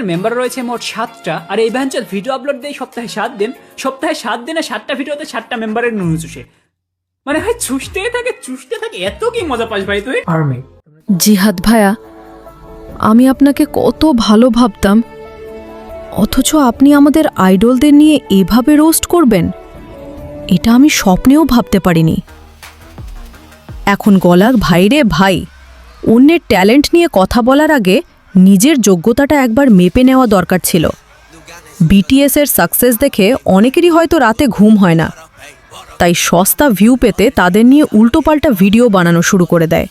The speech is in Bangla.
আমাদের মেম্বার রয়েছে মোট 7টা, আর এই ব্যাঞ্চের ভিডিও আপলোড দেয় সপ্তাহে 7 দিন। সপ্তাহে 7 দিনে 7টা ভিডিওতে 7টা মেম্বারের নুনু চুষে। মানে ভাই চুষতেই থাকে, এত কি মজা পাস ভাই তুই? আর্মি জিহাদ ভাইয়া, আমি আপনাকে কত ভালো ভাবতাম, অথচ আপনি আমাদের আইডলদের নিয়ে এভাবে রোস্ট করবেন, এটা আমি স্বপ্নেও ভাবতে পারিনি। এখন গলার ভাইরে ভাই, অন্যের ট্যালেন্ট নিয়ে কথা বলার আগে নিজের যোগ্যতাটা একবার মেপে নেওয়া দরকার ছিল। বিটিএস এর সাকসেস দেখে অনেকেরই হয়তো রাতে ঘুম হয় না, তাই সস্তা ভিউ পেতে তাদের নিয়ে উল্টোপাল্টা ভিডিও বানানো শুরু করে দেয়।